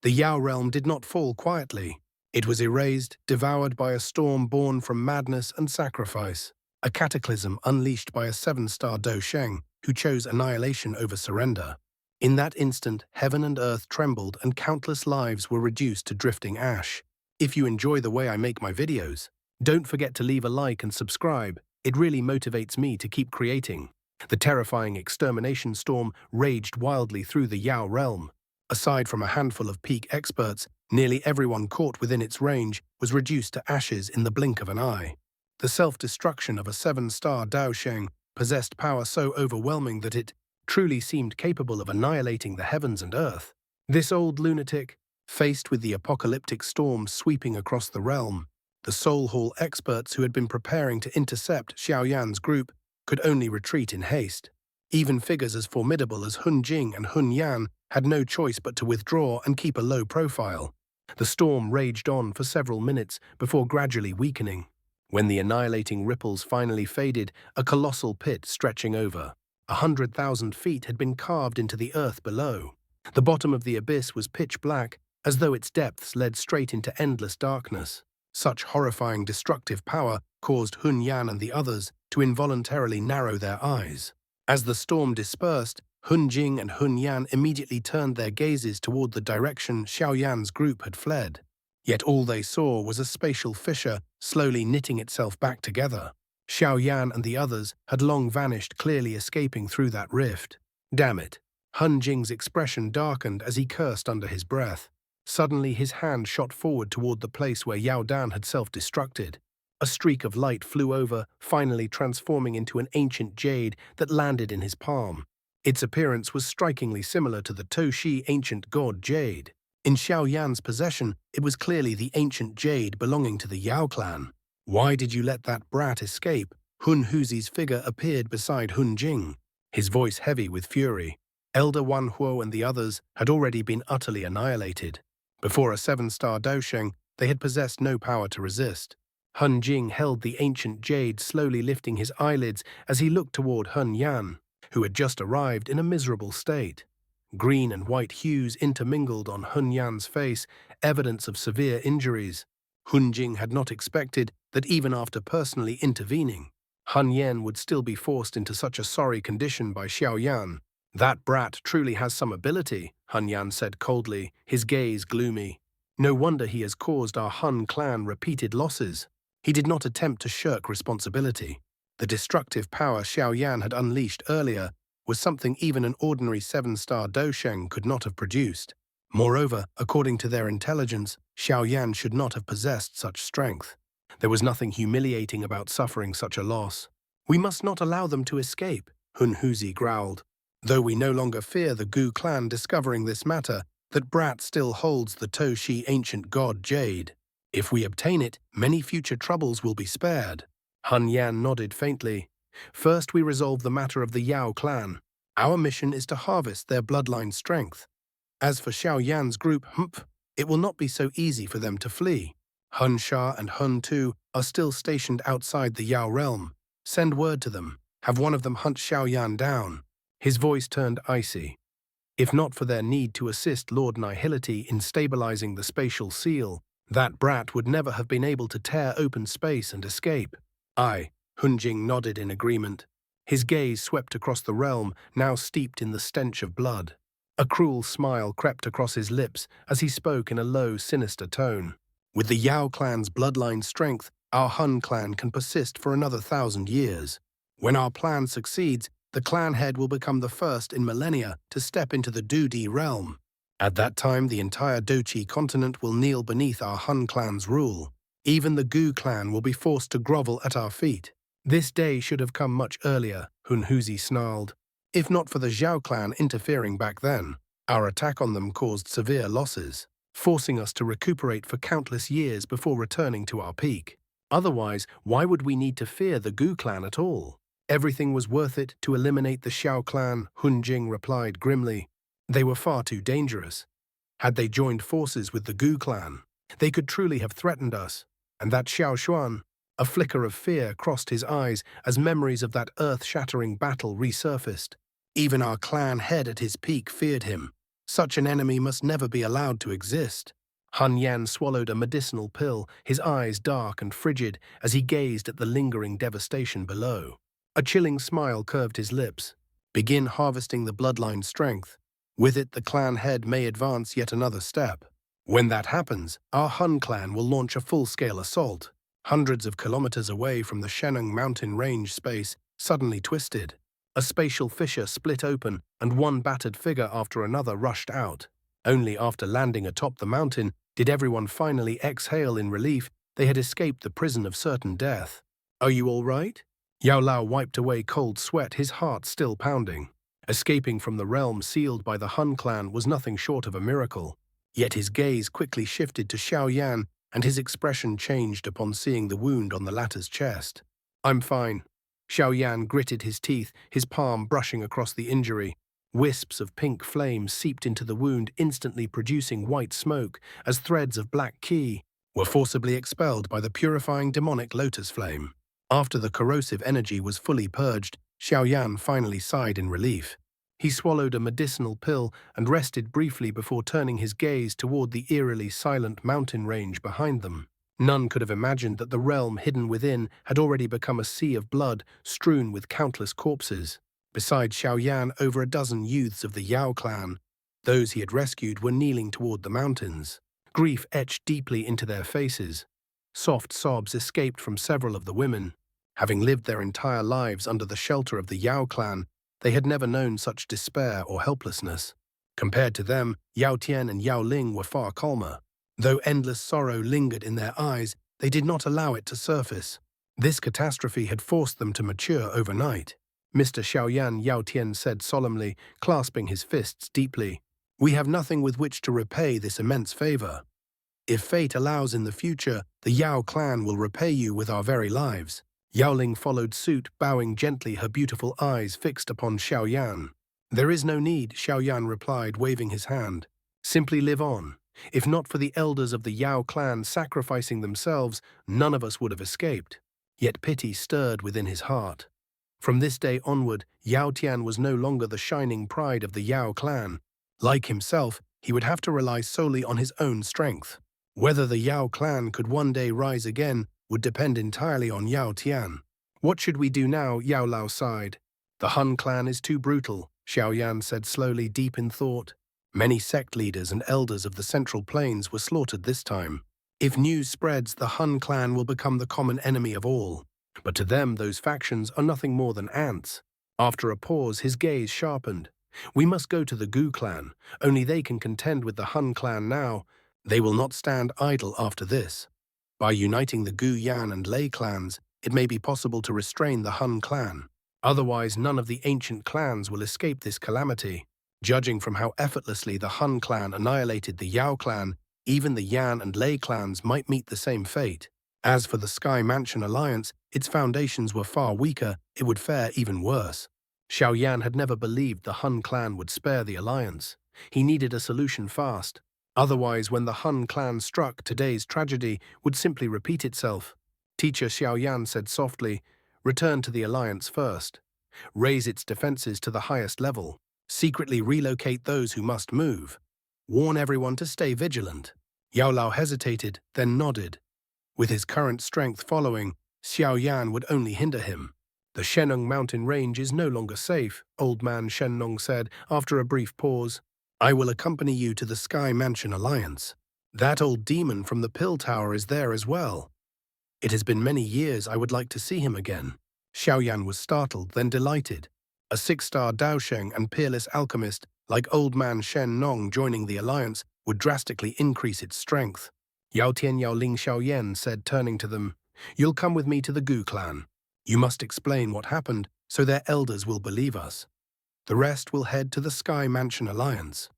The Yao realm did not fall quietly. It was erased, devoured by a storm born from madness and sacrifice, a cataclysm unleashed by a seven-star Dou Sheng who chose annihilation over surrender. In that instant, heaven and earth trembled and countless lives were reduced to drifting ash. If you enjoy the way I make my videos, don't forget to leave a like and subscribe. It really motivates me to keep creating. The terrifying extermination storm raged wildly through the Yao realm. Aside from a handful of peak experts, nearly everyone caught within its range was reduced to ashes in the blink of an eye. The self-destruction of a seven-star Dou Sheng possessed power so overwhelming that it truly seemed capable of annihilating the heavens and earth. This old lunatic, faced with the apocalyptic storm sweeping across the realm, the Soul Hall experts who had been preparing to intercept Xiao Yan's group could only retreat in haste. Even figures as formidable as Hun Jing and Hun Yan had no choice but to withdraw and keep a low profile. The storm raged on for several minutes before gradually weakening. When the annihilating ripples finally faded, a colossal pit stretching over 100,000 feet had been carved into the earth below. The bottom of the abyss was pitch black, as though its depths led straight into endless darkness. Such horrifying destructive power caused Hun Yan and the others to involuntarily narrow their eyes. As the storm dispersed, Hun Jing and Hun Yan immediately turned their gazes toward the direction Xiao Yan's group had fled. Yet all they saw was a spatial fissure slowly knitting itself back together. Xiao Yan and the others had long vanished, clearly escaping through that rift. Damn it! Hun Jing's expression darkened as he cursed under his breath. Suddenly his hand shot forward toward the place where Yao Dan had self-destructed. A streak of light flew over, finally transforming into an ancient jade that landed in his palm. Its appearance was strikingly similar to the Toshi ancient god jade. In Xiao Yan's possession, it was clearly the ancient jade belonging to the Yao clan. Why did you let that brat escape? Hun Huzi's figure appeared beside Hun Jing, his voice heavy with fury. Elder Wan Huo and the others had already been utterly annihilated. Before a seven-star Dou Sheng, they had possessed no power to resist. Hun Jing held the ancient jade, slowly lifting his eyelids as he looked toward Hun Yan, who had just arrived in a miserable state. Green and white hues intermingled on Hun Yan's face, evidence of severe injuries. Hun Jing had not expected that even after personally intervening, Hun Yan would still be forced into such a sorry condition by Xiao Yan. That brat truly has some ability, Hun Yan said coldly, his gaze gloomy. No wonder he has caused our Hun clan repeated losses. He did not attempt to shirk responsibility. The destructive power Xiao Yan had unleashed earlier was something even an ordinary seven-star Dou Sheng could not have produced. Moreover, according to their intelligence, Xiao Yan should not have possessed such strength. There was nothing humiliating about suffering such a loss. We must not allow them to escape, Hun Huzi growled. Though we no longer fear the Gu clan discovering this matter, that brat still holds the Toshi ancient god jade. If we obtain it, many future troubles will be spared. Hun Yan nodded faintly. First we resolve the matter of the Yao clan. Our mission is to harvest their bloodline strength. As for Xiao Yan's group, it will not be so easy for them to flee. Hun Sha and Hun Tu are still stationed outside the Yao realm. Send word to them. Have one of them hunt Xiao Yan down. His voice turned icy. If not for their need to assist Lord Nihility in stabilizing the spatial seal, that brat would never have been able to tear open space and escape. Aye, Hun Jing nodded in agreement. His gaze swept across the realm, now steeped in the stench of blood. A cruel smile crept across his lips as he spoke in a low, sinister tone. With the Yao clan's bloodline strength, our Hun clan can persist for another 1,000 years. When our plan succeeds, the clan head will become the first in millennia to step into the Dudi realm. At that time, the entire Dochi continent will kneel beneath our Hun clan's rule. Even the Gu clan will be forced to grovel at our feet. This day should have come much earlier, Hun Huzi snarled. If not for the Zhao clan interfering back then, our attack on them caused severe losses, forcing us to recuperate for countless years before returning to our peak. Otherwise, why would we need to fear the Gu clan at all? Everything was worth it to eliminate the Xiao clan, Hun Jing replied grimly. They were far too dangerous. Had they joined forces with the Gu clan, they could truly have threatened us. And that Xiao Xuan, a flicker of fear crossed his eyes as memories of that earth-shattering battle resurfaced. Even our clan head at his peak feared him. Such an enemy must never be allowed to exist. Hun Yan swallowed a medicinal pill, his eyes dark and frigid as he gazed at the lingering devastation below. A chilling smile curved his lips. Begin harvesting the bloodline strength. With it, the clan head may advance yet another step. When that happens, our Hun clan will launch a full-scale assault. Hundreds of kilometers away from the Shennong mountain range, space suddenly twisted. A spatial fissure split open, and one battered figure after another rushed out. Only after landing atop the mountain did everyone finally exhale in relief. They had escaped the prison of certain death. "Are you all right?" Yao Lao wiped away cold sweat, his heart still pounding. Escaping from the realm sealed by the Hun clan was nothing short of a miracle. Yet his gaze quickly shifted to Xiao Yan, and his expression changed upon seeing the wound on the latter's chest. "I'm fine." Xiao Yan gritted his teeth, his palm brushing across the injury. Wisps of pink flame seeped into the wound, instantly producing white smoke, as threads of black qi were forcibly expelled by the purifying demonic lotus flame. After the corrosive energy was fully purged, Xiao Yan finally sighed in relief. He swallowed a medicinal pill and rested briefly before turning his gaze toward the eerily silent mountain range behind them. None could have imagined that the realm hidden within had already become a sea of blood strewn with countless corpses. Beside Xiao Yan, over a dozen youths of the Yao clan, those he had rescued, were kneeling toward the mountains. Grief etched deeply into their faces. Soft sobs escaped from several of the women. Having lived their entire lives under the shelter of the Yao clan, they had never known such despair or helplessness. Compared to them, Yao Tian and Yao Ling were far calmer. Though endless sorrow lingered in their eyes, they did not allow it to surface. This catastrophe had forced them to mature overnight. "Mr. Xiao Yan," Yao Tian said solemnly, clasping his fists deeply, "we have nothing with which to repay this immense favor. If fate allows in the future, the Yao clan will repay you with our very lives." Yao Ling followed suit, bowing gently, her beautiful eyes fixed upon Xiao Yan. "There is no need," Xiao Yan replied, waving his hand. "Simply live on. If not for the elders of the Yao clan sacrificing themselves, none of us would have escaped." Yet pity stirred within his heart. From this day onward, Yao Tian was no longer the shining pride of the Yao clan. Like himself, he would have to rely solely on his own strength. Whether the Yao clan could one day rise again would depend entirely on Yao Tian. "What should we do now?" Yao Lao sighed. "The Hun clan is too brutal," Xiao Yan said slowly, deep in thought. Many sect leaders and elders of the Central Plains were slaughtered this time. If news spreads, the Hun clan will become the common enemy of all. But to them, those factions are nothing more than ants. After a pause, his gaze sharpened. "We must go to the Gu clan. Only they can contend with the Hun clan now. They will not stand idle after this. By uniting the Gu, Yan, and Lei clans, it may be possible to restrain the Hun clan. Otherwise, none of the ancient clans will escape this calamity. Judging from how effortlessly the Hun clan annihilated the Yao clan, even the Yan and Lei clans might meet the same fate. As for the Sky Mansion Alliance, its foundations were far weaker. It would fare even worse." Xiao Yan had never believed the Hun clan would spare the alliance. He needed a solution fast. Otherwise, when the Hun clan struck, today's tragedy would simply repeat itself. Teacher Xiao Yan said softly, "Return to the alliance first. Raise its defenses to the highest level. Secretly relocate those who must move. Warn everyone to stay vigilant." Yao Lao hesitated, then nodded. With his current strength following, Xiao Yan would only hinder him. "The Shennong mountain range is no longer safe," Old Man Shennong said after a brief pause. "I will accompany you to the Sky Mansion Alliance. That old demon from the Pill Tower is there as well. It has been many years. I would like to see him again." Xiao Yan was startled, then delighted. A 6-star Dou Sheng and peerless alchemist like Old Man Shennong joining the alliance would drastically increase its strength. Yao Tian, Yao Ling, Xiao Yan said, turning to them, "You'll come with me to the Gu clan. You must explain what happened so their elders will believe us. The rest will head to the Sky Mansion Alliance."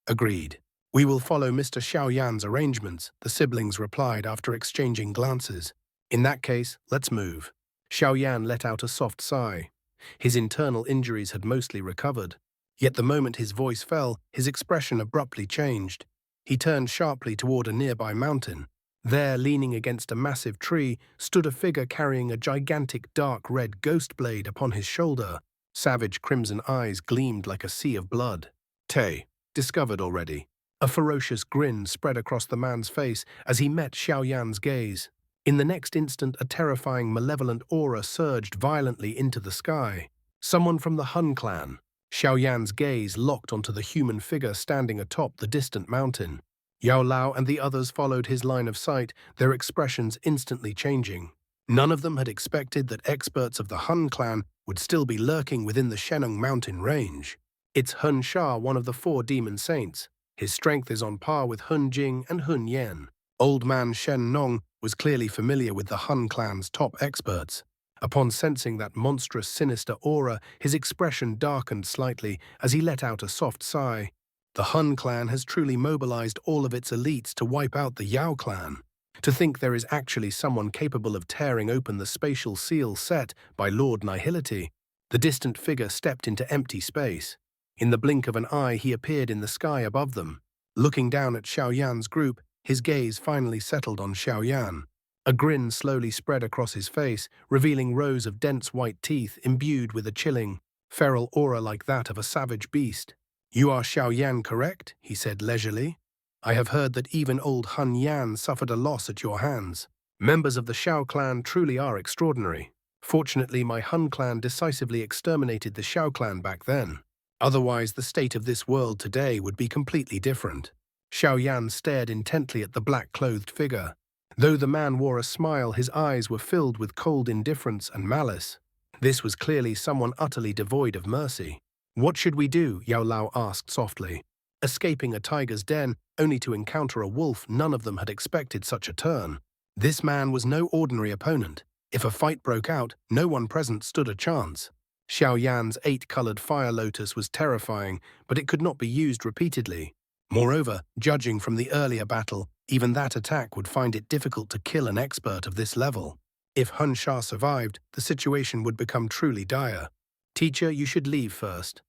"Agreed. We will follow Mr. Xiao Yan's arrangements," the siblings replied after exchanging glances. "In that case, let's move." Xiao Yan let out a soft sigh. His internal injuries had mostly recovered. Yet the moment his voice fell, his expression abruptly changed. He turned sharply toward a nearby mountain. There, leaning against a massive tree, stood a figure carrying a gigantic dark red ghost blade upon his shoulder. Savage crimson eyes gleamed like a sea of blood. "Te, discovered already. A ferocious grin spread across the man's face as he met Xiao Yan's gaze. In the next instant, a terrifying, malevolent aura surged violently into the sky. Someone from the Hun clan. Xiao Yan's gaze locked onto the human figure standing atop the distant mountain. Yao Lao and the others followed his line of sight, their expressions instantly changing. None of them had expected that experts of the Hun clan would still be lurking within the Shennong mountain range. It's Hun Sha, one of the 4 demon saints. His strength is on par with Hun Jing and Hun Yan. Old man Shen Nong was clearly familiar with the Hun clan's top experts. Upon sensing that monstrous, sinister aura, his expression darkened slightly as he let out a soft sigh. The Hun clan has truly mobilized all of its elites to wipe out the Yao clan. To think there is actually someone capable of tearing open the spatial seal set by Lord Nihility. The distant figure stepped into empty space. In the blink of an eye, he appeared in the sky above them. Looking down at Xiao Yan's group, his gaze finally settled on Xiao Yan. A grin slowly spread across his face, revealing rows of dense white teeth imbued with a chilling, feral aura like that of a savage beast. "You are Xiao Yan, correct?" he said leisurely. "I have heard that even old Hun Yan suffered a loss at your hands. Members of the Xiao clan truly are extraordinary. Fortunately, my Hun clan decisively exterminated the Xiao clan back then. Otherwise, the state of this world today would be completely different." Xiao Yan stared intently at the black-clothed figure. Though the man wore a smile, his eyes were filled with cold indifference and malice. This was clearly someone utterly devoid of mercy. "What should we do?" Yao Lao asked softly. Escaping a tiger's den, only to encounter a wolf, none of them had expected such a turn. This man was no ordinary opponent. If a fight broke out, no one present stood a chance. Xiao Yan's 8-colored fire lotus was terrifying, but it could not be used repeatedly. Moreover, judging from the earlier battle, even that attack would find it difficult to kill an expert of this level. If Hun Sha survived, the situation would become truly dire. "Teacher, you should leave first."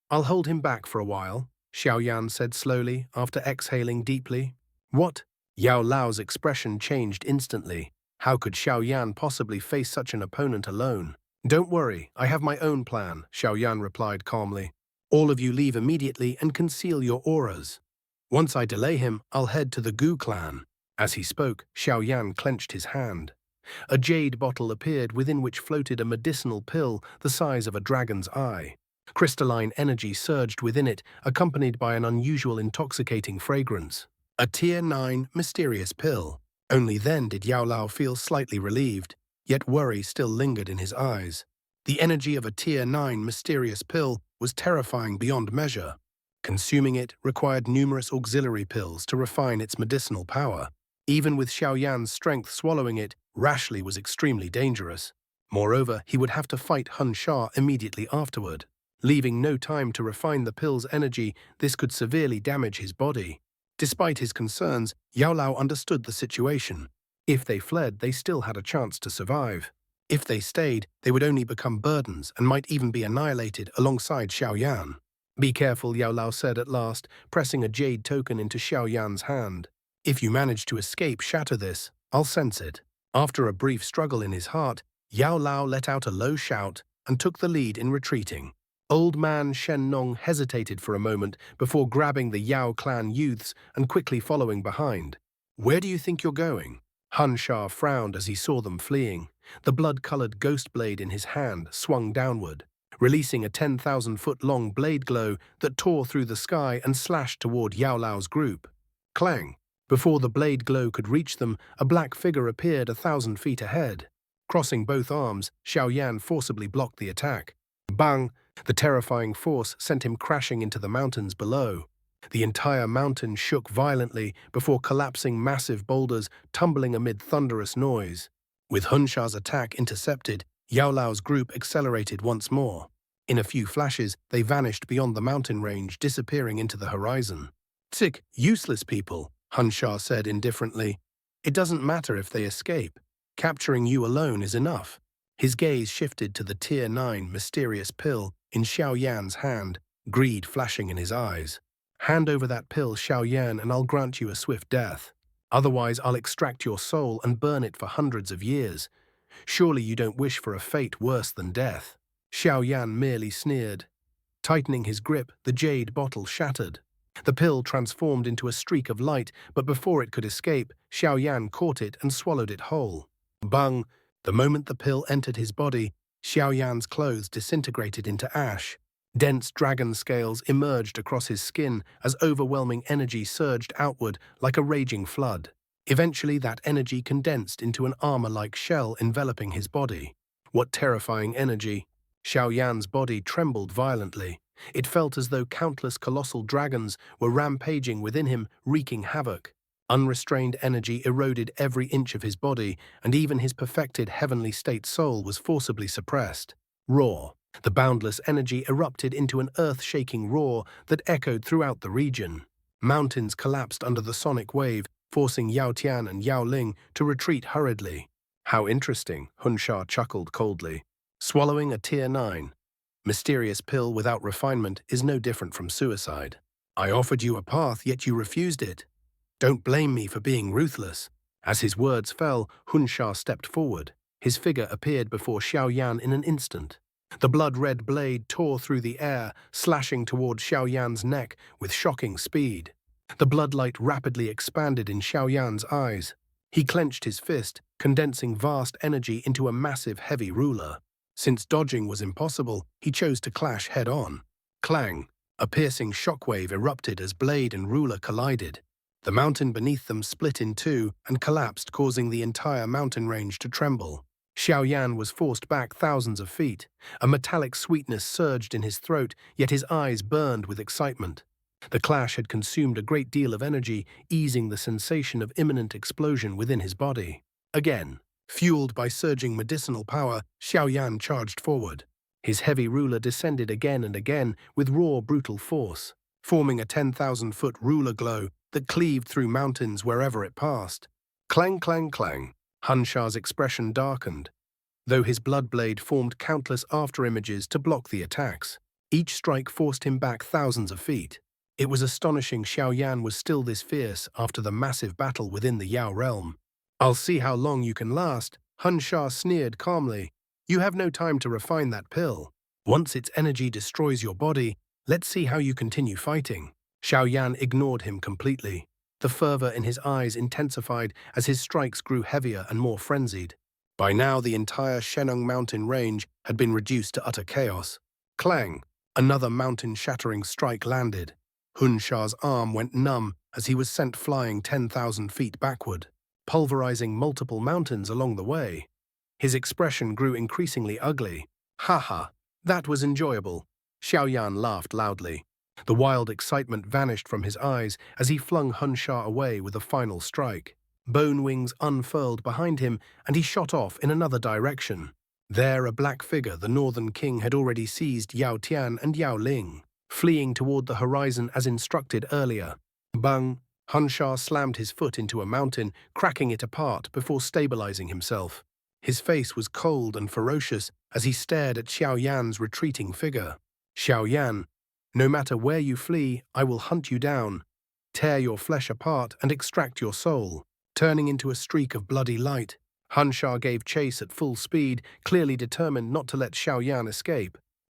"I'll hold him back for a while," Xiao Yan said slowly, after exhaling deeply. "What?" Yao Lao's expression changed instantly. How could Xiao Yan possibly face such an opponent alone? "Don't worry, I have my own plan," Xiao Yan replied calmly. "All of you leave immediately and conceal your auras. Once I delay him, I'll head to the Gu clan." As he spoke, Xiao Yan clenched his hand. A jade bottle appeared within which floated a medicinal pill the size of a dragon's eye. Crystalline energy surged within it, accompanied by an unusual intoxicating fragrance. A Tier 9 mysterious pill. Only then did Yao Lao feel slightly relieved, yet worry still lingered in his eyes. The energy of a Tier 9 mysterious pill was terrifying beyond measure. Consuming it required numerous auxiliary pills to refine its medicinal power. Even with Xiao Yan's strength, swallowing it rashly was extremely dangerous. Moreover, he would have to fight Hun Sha immediately afterward. Leaving no time to refine the pill's energy, this could severely damage his body. Despite his concerns, Yao Lao understood the situation. If they fled, they still had a chance to survive. If they stayed, they would only become burdens and might even be annihilated alongside Xiao Yan. "Be careful," Yao Lao said at last, pressing a jade token into Xiao Yan's hand. "If you manage to escape, shatter this. I'll sense it." After a brief struggle in his heart, Yao Lao let out a low shout and took the lead in retreating. Old man Shen Nong hesitated for a moment before grabbing the Yao clan youths and quickly following behind. "Where do you think you're going?" Hun Sha frowned as he saw them fleeing. The blood-colored ghost blade in his hand swung downward, releasing a 10,000-foot-long blade glow that tore through the sky and slashed toward Yao Lao's group. Clang! Before the blade glow could reach them, a black figure appeared 1,000 feet ahead. Crossing both arms, Xiao Yan forcibly blocked the attack. Bang! The terrifying force sent him crashing into the mountains below. The entire mountain shook violently before collapsing, massive boulders tumbling amid thunderous noise. With Hun Sha's attack intercepted, Yao Lao's group accelerated once more. In a few flashes, they vanished beyond the mountain range, disappearing into the horizon. "Sick, useless people," Hun Sha said indifferently. "It doesn't matter if they escape. Capturing you alone is enough." His gaze shifted to the Tier 9 mysterious pill in Xiao Yan's hand, greed flashing in his eyes. "Hand over that pill, Xiao Yan, and I'll grant you a swift death. Otherwise, I'll extract your soul and burn it for hundreds of years. Surely you don't wish for a fate worse than death." Xiao Yan merely sneered. Tightening his grip, the jade bottle shattered. The pill transformed into a streak of light, but before it could escape, Xiao Yan caught it and swallowed it whole. Bung! The moment the pill entered his body, Xiao Yan's clothes disintegrated into ash. Dense dragon scales emerged across his skin as overwhelming energy surged outward like a raging flood. Eventually, that energy condensed into an armor-like shell enveloping his body. What terrifying energy! Xiao Yan's body trembled violently. It felt as though countless colossal dragons were rampaging within him, wreaking havoc. Unrestrained energy eroded every inch of his body, and even his perfected heavenly state soul was forcibly suppressed. Roar! The boundless energy erupted into an earth-shaking roar that echoed throughout the region. Mountains collapsed under the sonic wave, forcing Yao Tian and Yao Ling to retreat hurriedly. How interesting, Hun Sha chuckled coldly. Swallowing a Tier 9. Mysterious pill without refinement is no different from suicide. I offered you a path, yet you refused it. Don't blame me for being ruthless. As his words fell, Hun Sha stepped forward. His figure appeared before Xiao Yan in an instant. The blood-red blade tore through the air, slashing toward Xiao Yan's neck with shocking speed. The bloodlight rapidly expanded in Xiao Yan's eyes. He clenched his fist, condensing vast energy into a massive, heavy ruler. Since dodging was impossible, he chose to clash head-on. Clang! A piercing shockwave erupted as blade and ruler collided. The mountain beneath them split in two and collapsed, causing the entire mountain range to tremble. Xiao Yan was forced back thousands of feet. A metallic sweetness surged in his throat, yet his eyes burned with excitement. The clash had consumed a great deal of energy, easing the sensation of imminent explosion within his body. Again, fueled by surging medicinal power, Xiao Yan charged forward. His heavy ruler descended again and again with raw, brutal force, forming a 10,000-foot ruler glow that cleaved through mountains wherever it passed. Clang, clang, clang. Hun Sha's expression darkened, though his blood blade formed countless afterimages to block the attacks. Each strike forced him back thousands of feet. It was astonishing Xiao Yan was still this fierce after the massive battle within the Yao realm. I'll see how long you can last, Hun Sha sneered calmly. You have no time to refine that pill. Once its energy destroys your body, let's see how you continue fighting. Xiao Yan ignored him completely. The fervor in his eyes intensified as his strikes grew heavier and more frenzied. By now, the entire Shennong mountain range had been reduced to utter chaos. Clang! Another mountain-shattering strike landed. Hun Sha's arm went numb as he was sent flying 10,000 feet backward, pulverizing multiple mountains along the way. His expression grew increasingly ugly. Ha ha! That was enjoyable. Xiao Yan laughed loudly. The wild excitement vanished from his eyes as he flung Hun Sha away with a final strike. Bone wings unfurled behind him, and he shot off in another direction. There, a black figure, the Northern King, had already seized Yao Tian and Yao Ling, fleeing toward the horizon as instructed earlier. Bang! Hun Sha slammed his foot into a mountain, cracking it apart before stabilizing himself. His face was cold and ferocious as he stared at Xiao Yan's retreating figure. Xiao Yan, no matter where you flee, I will hunt you down, tear your flesh apart and extract your soul. Turning into a streak of bloody light, Hun Sha gave chase at full speed, clearly determined not to let Xiao Yan escape.